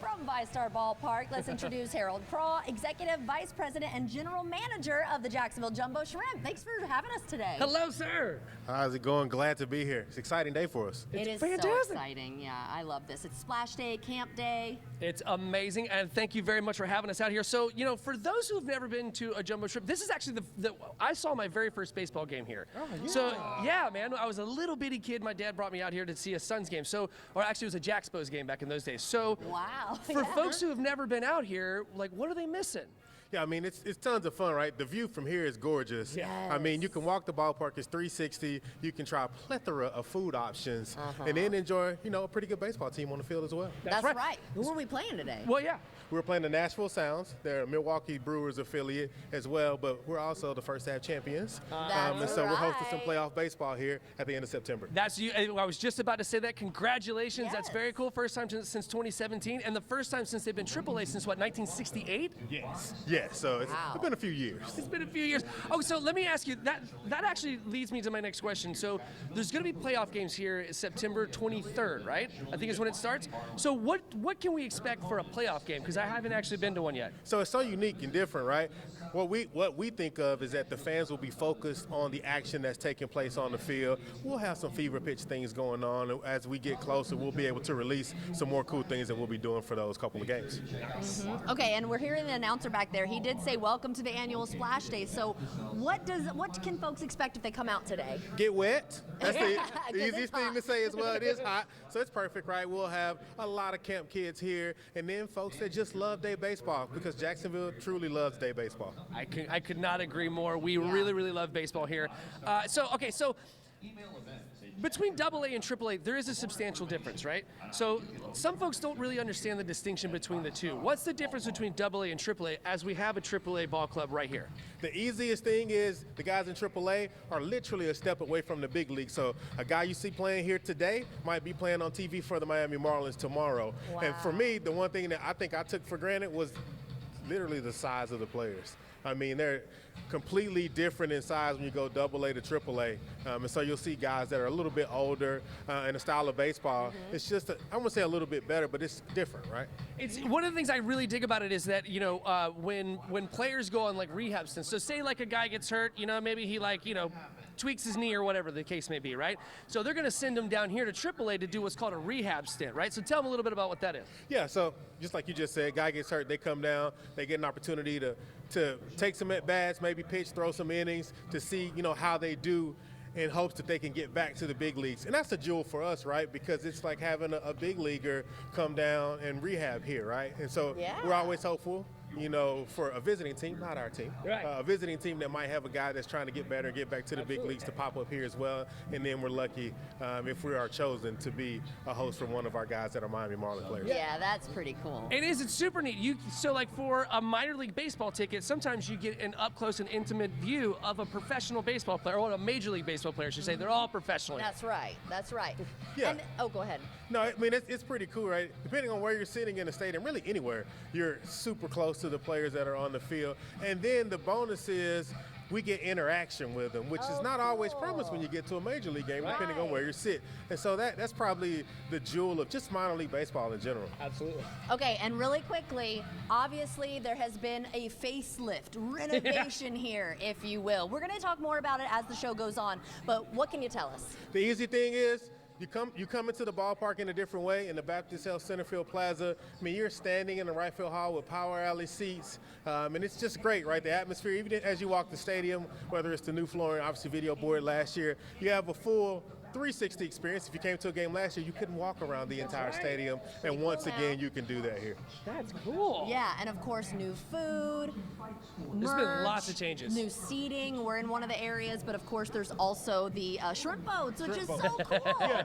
from VyStar Ballpark, let's introduce Harold Craw, Executive Vice President and General Manager of the Jacksonville Jumbo Shrimp. Thanks for having us today. Hello, sir. How's it going? Glad to be here. It's an exciting day for us. It is fantastic. so exciting. Yeah, I love this. It's Splash Day, Camp Day. It's amazing, and thank you very much for having us out here. So, you know, for those who have never been to a Jumbo Shrimp, this is actually I saw my very first baseball game here. Oh, yeah. So, yeah, man, I was a little bitty kid. My dad brought me out here to see a Suns game. So, or actually, it was a Jaxpos game back in those days. So, Wow. for folks who have never been out here, like, what are they missing? Yeah, I mean, it's tons of fun, right? The view from here is gorgeous. Yes. I mean, you can walk the ballpark, it's 360. You can try a plethora of food options and then enjoy, you know, a pretty good baseball team on the field as well. That's right. Who are we playing today? Well, yeah. We're playing the Nashville Sounds. They're a Milwaukee Brewers affiliate as well, but we're also the first half champions. And so we're hosting some playoff baseball here at the end of September. That's you. I was just about to say that. Congratulations. That's Yes. very cool. First time since 2017, and the first time since they've been AAA since what, 1968? Yes, so it's Wow. been a few years. It's been a few years. Oh, so let me ask you, that actually leads me to my next question. So there's going to be playoff games here September 23rd, right? I think is when it starts. So what can we expect for a playoff game? Because I haven't actually been to one yet. So it's so unique and different, right? What we think of is that the fans will be focused on the action that's taking place on the field. We'll have some fever pitch things going on. As we get closer, we'll be able to release some more cool things that we'll be doing for those couple of games. Okay, and we're hearing the announcer back there. He did say, "Welcome to the annual Splash Day." So, what can folks expect if they come out today? Get wet. That's the 'Cause easiest it's thing hot. to say as well. It is hot, so it's perfect, right? We'll have a lot of camp kids here, and then folks that just love day baseball, because Jacksonville truly loves day baseball. I could not agree more. We really love baseball here. So between AA and AAA, there is a substantial difference, right? So some folks don't really understand the distinction between the two. What's the difference between AA and AAA as we have a AAA ball club right here? The easiest thing is the guys in AAA are literally a step away from the big league. So a guy you see playing here today might be playing on TV for the Miami Marlins tomorrow. Wow. And for me, the one thing that I think I took for granted was literally the size of the players. I mean, they're completely different in size when you go AA to AAA. And so you'll see guys that are a little bit older and the style of baseball. It's just, I wouldn't say a little bit better, but it's different, right? It's one of the things I really dig about it is that, you know, when players go on like rehab stints, so say like a guy gets hurt, you know, maybe he tweaks his knee or whatever the case may be, right? So they're going to send him down here to AAA to do what's called a rehab stint, right? So tell them a little bit about what that is. Yeah, so just like you just said, guy gets hurt, they come down, they get an opportunity to take some at-bats, maybe pitch, throw some innings to see, you know, how they do in hopes that they can get back to the big leagues. And that's a jewel for us, right? Because it's like having a big leaguer come down and rehab here, right? And so we're always hopeful, you know, for a visiting team, not our team, Right. A visiting team that might have a guy that's trying to get better and get back to the big leagues to pop up here as well. And then we're lucky if we are chosen to be a host for one of our guys that are Miami Marlins players. Yeah, that's pretty cool. It is. It's super neat. So like for a minor league baseball ticket, sometimes you get an up close and intimate view of a professional baseball player, or a major league baseball player, I should say. They're all professional. That's right. That's right. Yeah. And, go ahead. No, I mean, it's pretty cool, right? Depending on where you're sitting in the stadium, really anywhere, you're super close to the players that are on the field. And then the bonus is we get interaction with them, which is not always promised when you get to a major league game, depending on where you sit. And so that's probably the jewel of just minor league baseball in general. Absolutely. Okay, and really quickly, obviously there has been a facelift, renovation here, if you will. We're going to talk more about it as the show goes on, but what can you tell us? The easy thing is, you come into the ballpark in a different way in the Baptist Health Centerfield Plaza. I mean, you're standing in the right field hall with power alley seats, and it's just great, right? The atmosphere, even as you walk the stadium, whether it's the new flooring, obviously video board last year, you have a full 360 experience. If you came to a game last year, you couldn't walk around the entire stadium, and once again, you can do that here. That's cool. Yeah, and of course, new food, There's been lots of changes. New seating. We're in one of the areas, but of course, there's also the shrimp boats, which is Shrimp so cool.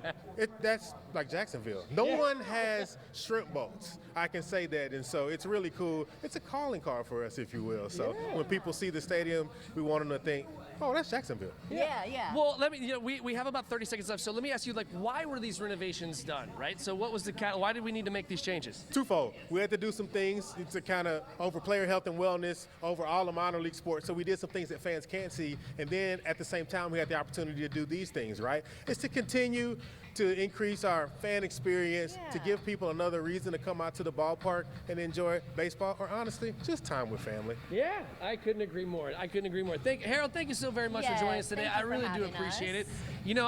That's like Jacksonville. No one has shrimp boats. I can say that, and so it's really cool. It's a calling card for us, if you will. So when people see the stadium, we want them to think, oh, that's Jacksonville. Yeah. Well, we have about 30 seconds left, so let me ask you, like, why were these renovations done, right? So what was why did we need to make these changes? Twofold. We had to do some things to kind of over player health and wellness, over all the minor league sports. So we did some things that fans can't see, and then at the same time, we had the opportunity to do these things, right? It's to continue to to increase our fan experience, to Yeah. give people another reason to come out to the ballpark and enjoy baseball, or honestly, just time with family. Yeah, I couldn't agree more. I couldn't agree more. Harold, thank you so very much for joining us Yes, today. thank you I for really do having appreciate us. it. You know,